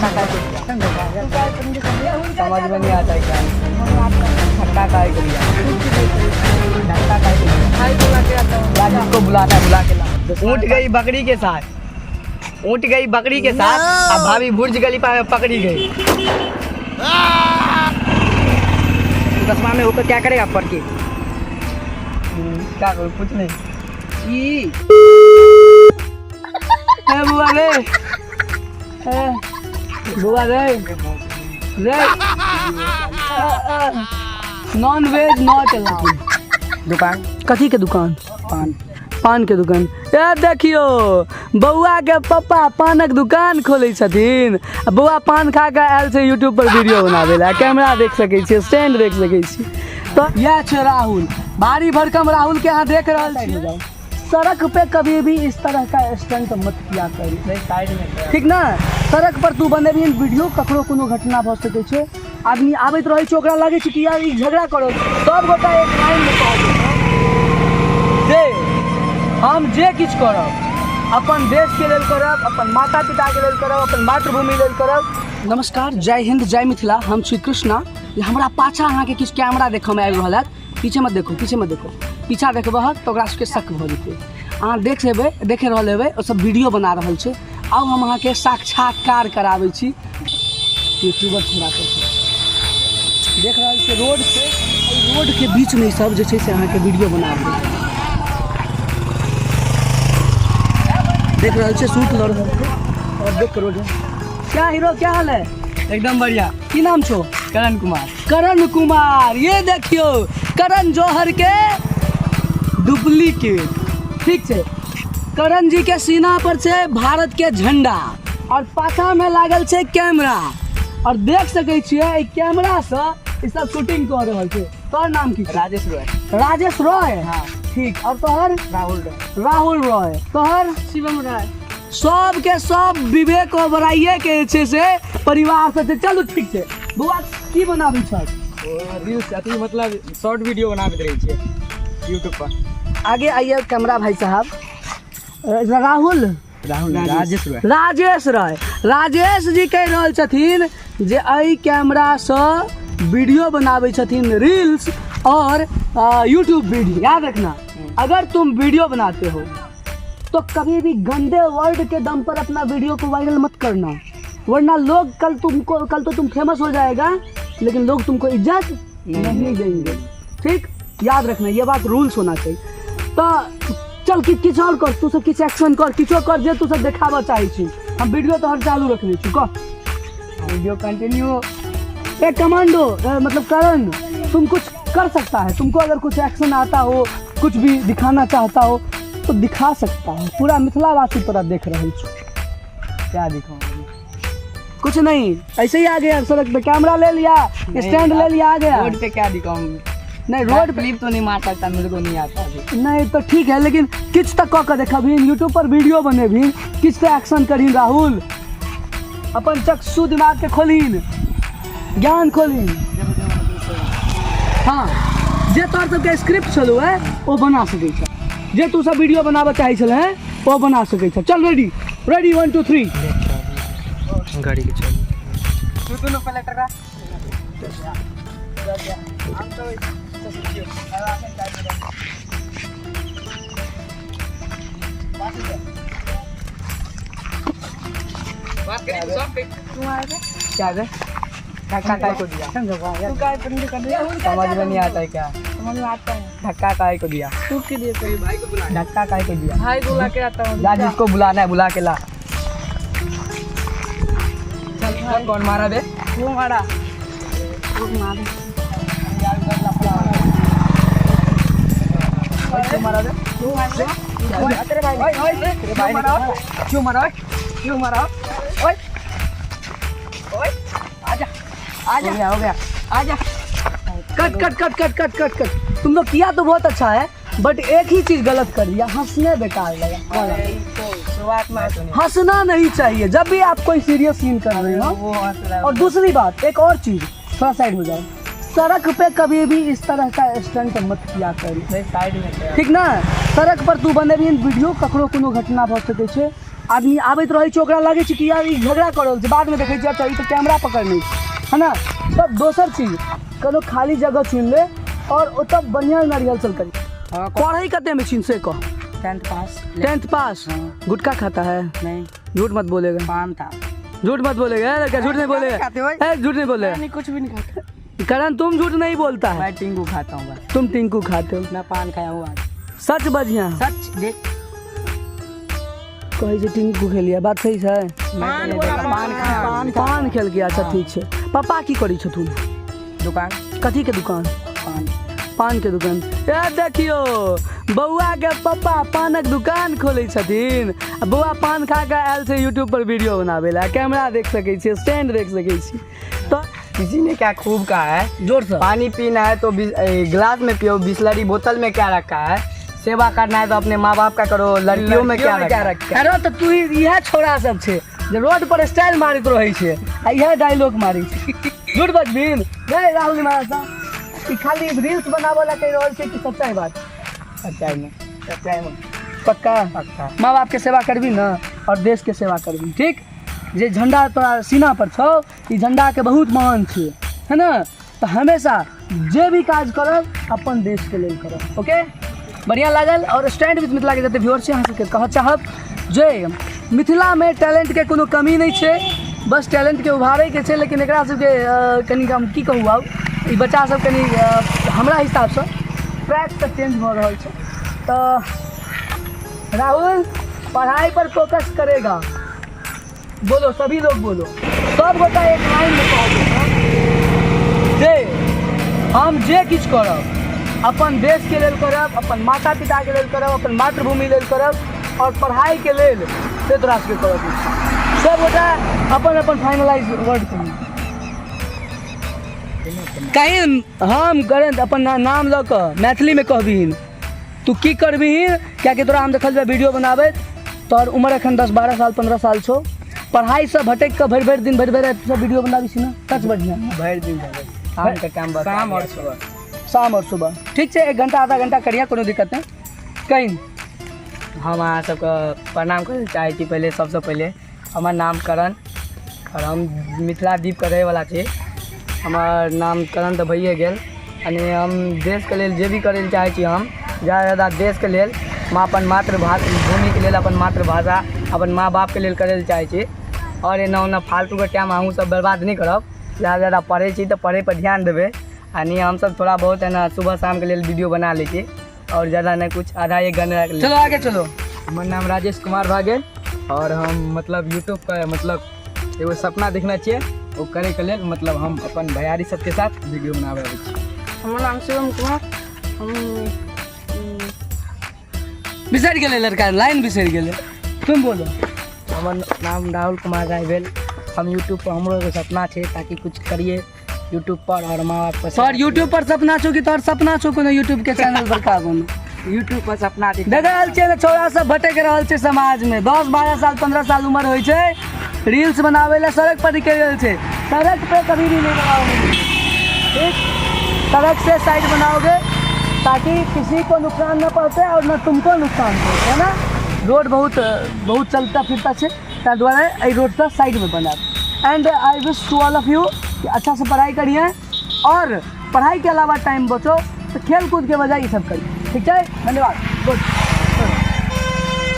समझ में नहीं आता क्या धक्का काय कर दिया धक्का काय कर दिया राजेश को बुलाना है बुला के ला। ऊँट गई बकरी के साथ ऊँट गई बकरी के साथ अब भाभी बुर्ज गली पर पकड़ी गई। दसवां में होकर क्या करेगा पढ़ के क्या करूँ कुछ नहीं बुआ रे बुआ रे नॉन वेज नॉट अलाउड। दुकान कथी के दुकान पान के दुकान। यार देखियो बउआ के पापा पानक दुकान खोले छथिन बउआ पान खा के आयल से यूट्यूब पर वीडियो बनावे ला कैमरा देख सके छी स्टैंड देख सके छी। तो यह छै राहुल भारी भरकम राहुल के यहाँ देख रहा है। सड़क पे कभी भी इस तरह का स्टंट मत किया करी ठीक ना। सड़क पर तू बने भी वीडियो ककरो कोनो घटना भ सके छै आदमी आबैत रहे छै ओकरा लागे छै कि यार ई झगड़ा करो सब गोटा एक लाइन में कहै हम जे किछु करब अपन देश के लेल करब अपन माता पिता के लेल करब अपन मातृभूमि लेल करब। नमस्कार जय हिंद जय मिथिला हम श्री कृष्णा। हमरा पाछा अहाँ के किछु कैमरा देखऽ में आबि रहल है पीछे मत देखो पीछा देखबह तो ओकरा सबके शक भ जेतै। अहाँ देख रहल हेबै ओ सब वीडियो बना रहल छै। अब हम अहाँ के साक्षात्कार कराबै छी यूट्यूबर छोड़ा के देख रहल छै रोड से रोड के बीच में सब जे छै से अहाँ के वीडियो बना रहल छै देख रहल छै शूट लड़ रहल छै और देख रोड क्या हीरो क्या हाल है एकदम बढ़िया की नाम छो करण कुमार। ये देखियो करण जौहर के डुप्लीकेट ठीक है। करण जी के सीना पर से भारत के झंडा और पाछा में लागल छै कैमरा और देख सके छियै कैमरा से ई सब शूटिंग कर रहल छै। तोहर नाम की राजेश रॉय हाँ ठीक और तोहर राहुल रॉय तोहर शिवम रॉय सब के सब विवेक ओबराइए के छै से परिवार से चलू ठीक है। बुआ की बनाबी छ रील्स अथी मतलब शॉर्ट वीडियो बनाबैत रहै छै यूट्यूब पर। आगे आइए कैमरा भाई साहब राजेश जी कह रहल छथिन जे एहि कैमरा से वीडियो बनाबै छथिन रील्स और यूट्यूब वीडियो। याद रखना अगर तुम वीडियो बनाते हो तो कभी भी गंदे वर्ड के दम पर अपना वीडियो को वायरल मत करना वरना लोग कल तो तुम फेमस हो जाएगा लेकिन लोग तुमको इज्जत नहीं देंगे ठीक। याद रखना ये बात रूल्स होना चाहिए। तो चल किछु और कर तू सब किछु एक्शन कर किछो कर जे तू सब देखाबा चाहे छी हम वीडियो तो हर चालू रखने छी कह वीडियो कंटिन्यू। एक कमांडो मतलब करण तुम कुछ कर सकता है तुमको अगर कुछ एक्शन आता हो कुछ भी दिखाना चाहता हो तो दिखा सकता है। पूरा मिथिलावासी तोरा देख रहे छी क्या दिखाऊं कुछ नहीं ऐसे ही आ गया सड़क पे कैमरा ले लिया स्टैंड ले लिया आ गया रोड पे क्या दिखाऊं नहीं रोड क्लिप तो नहीं मार सकता मेरे को नहीं आता नहीं तो ठीक है लेकिन किछ तक कह देखा भी यूट्यूब पर वीडियो बने भी किछ तो एक्शन करी राहुल अपन चक्षु दिमाग के खोलीन ज्ञान खोलीन हाँ जे तोर सबके स्क्रिप्ट छलो है वो बना सके छ जे तू सब वीडियो बनाबे चाहे छले हैं वो बना सके छ। चल रेडी 1 2 3 गाड़ी के चल तू दोनों पहले टका हम तो बात करें सब पे तू आए क्या है धक्का काय को दिया तू काय बंद कर दिया समझ में नहीं आता है क्या समझ में आता है धक्का काय को दिया तू के लिए कोई भाई को बुला धक्का काय को दिया भाई बुला के आता हूं जा जिसको बुलाना है बुला के ला। चल कौन मारा बे तू मारा तू मारा तू मारा बे तू मारा तेरे भाई तेरे भाई मारा क्यों मारा ओए ओए आजा हो गया आजा कट तुम लोग किया तो बहुत अच्छा है बट एक ही चीज गलत कर दिया हंसने बेकार लगा शुरुआत में हंसना नहीं चाहिए जब भी आप कोई सीरियस सीन कर रहे हो। और दूसरी बात एक और चीज थोड़ा साइड में जाओ सड़क पे कभी भी इस तरह का स्टंट मत किया करी साइड में ठीक ना। सड़क पर तू बने भी वीडियो ककरो कोनो घटना भ सके छै आदमी आबैत रहै छै ओकरा लगै छै कि यार ई झगड़ा कर रहल छै, बाद में देखै छियै अच्छा ई तो कैमरा पकड़ने है ना। तब दोसर चीज कनो खाली जगह चुन ले और ओतऽ बढ़िया रिहर्सल करी। पढ़ाई कते में छीन से कह? 10th पास। 10th पास। गुटखा खाता है? नहीं। झूठ मत बोलेगा। पान था। झूठ मत बोलेगा, क्या झूठ नहीं बोलेगा? झूठ नहीं बोलेगा। नहीं, कुछ भी नहीं खाता। करण तुम झूठ नहीं बोलता है। मैं टिंकू खाता हूँ बस। तुम टिंकू खाते हो? मैं पान खाया हूँ आज। सच बजिया। सच देख। कहे टिंकू खेलिया, बात सही है? पान खाया। पान खेल के, अच्छा ठीक है। पापा की करी छथुन? दुकान। कथी के दुकान? पान के दुकान। यार देखियो बउआ के पापा पानक दुकान खोले छथिन, बउआ पान खा के आयल से यूट्यूब पर वीडियो बनावे ला, कैमरा देख सके छी, स्टैंड देख सके छी। तो किसी ने क्या खूब कहा है, जोर से पानी पीना है तो गिलास में पियो, बिस्लरी बोतल में क्या रखा है, सेवा करना है तो अपने माँ बाप का करो, लड़कियों में क्या रखा है। अरे तो तू यह छोरा सब छे जे रोड पर स्टाइल मारित रहे छे आ यह डायलॉग मारी छे। झूठ बजबिन नहीं राहुल महाराज साहब, ई खाली रील्स बनावे ला कह रहल छे कि सच्चाई बात? सच्चाई में। सच्चाई में। पक्का? पक्का। माँ बाप के सेवा करबी ना और देश के सेवा करबी, ठीक? जे झंडा तोरा सीना पर छौ, ई झंडा के बहुत मान छे, है ना? तो हमेशा जे भी काज करब अपन देश के लेल करब, ओके? बढ़िया लागल। और स्टैंड विथ मिथिला के जते व्यूअर छे अहाँ सबके कह चाहब जे मिथिला में टैलेंट के कोनो कमी नहीं छे, बस टैलेंट के उभारे के छे, लेकिन एकरा सबके कनी हम की कहू, आब ई बच्चा सब कनी हमरा हिसाब से ट्रैक से चेंज हो रहल छे। तो राहुल पढ़ाई पर फोकस करेगा, बोलो सभी लोग बोलो, सब गोटा एक लाइन में कहब जे हम जे किछु करब अपन देश के लेल करब, अपन माता पिता के लेल करब, अपन मातृभूमि लेल करब और पढ़ाई के लेल से तोरा सबके करब। सब गोटा अपन अपन फाइनलाइज वर्ड कहीं हम करें अपन नाम लऽ कऽ मैथिली में कहबिहीन, तू की करबिहीन, कियाकि तोरा हम देखल वीडियो बनाबे, तोहर उम्र एखन 10-12 साल 15 साल छो, पढ़ाई से भटक के भरि दिन भरि राति सब वीडियो बनाबी छी ना? सच बढ़िया भरि दिन शाम के टाइम बस, शाम और सुबह। शाम और सुबह ठीक है, 1 घंटा आधा घंटा करिए, कोनो दिक्कत नहीं। कहीं हम अहाँ सबके प्रणाम करे चाहे छी। पहले सबसे पहले हमार नाम करण और हम मिथिला द्वीप के रहे वाला छी। हमार नाम करण तो भइए गेल, यानी हम देश के लेल जे भी करे चाहे छी, हम ज़्यादा ज़्यादा देश के लेल, अपन मातृभूमि के लेल, अपन मातृभाषा, अपन माँ बाप के लेल करे चाहे छी। और एना ओना फालतू के टाइम अहूँ सब बर्बाद नहीं करब, ज़्यादा ज़्यादा पढ़े छी तो पढ़े पर ध्यान देवे, यानी हम सब थोड़ा बहुत है ना सुबह शाम के लिए वीडियो बना ले छी, और ज़्यादा नहीं कुछ, आधा 1 घंटा। चलो आगे चलो। हमार नाम राजेश कुमार भागेल और हम मतलब यूट्यूब पर मतलब एगो सपना देखना चाहिए, वो करे के लेल मतलब हम अपन भैयारी सबके साथ वीडियो बनावे छी। हमार नाम शिवम कुमार, हम बिसर गेले लड़का, लाइन बिसर गेले, तुम बोलो। हमार नाम राहुल कुमार राय भेल, हम यूट्यूब पर हमरो एगो सपना है ताकि कुछ करिए यूट्यूब पर और माँ बाप पर। सर यूट्यूब पर सपना छो कि तोहर सपना छो कोनो यूट्यूब के चैनल पर का बनो? यूट्यूब पर सपना देख रहल छै छोरा सब भटक रहल छै समाज में, 10-12 साल 15 साल उम्र होइ छै, रील्स बनावे ला सड़क पर निकल रहल छै। सड़क पे कभी भी नहीं बनाओगे, ठीक? सड़क से साइड बनाओगे ताकि किसी को नुकसान न पहुँचे और न तुमको नुकसान पहुँचे, है ना? रोड बहुत चलता फिरता है, ताहि दुआरे एहि रोड से साइड में बना। And I wish to all of you कि अच्छा से पढ़ाई करिए और पढ़ाई के अलावा टाइम बचो तो खेल कूद के बजाय ये सब करिए, ठीक है? धन्यवाद। गुड।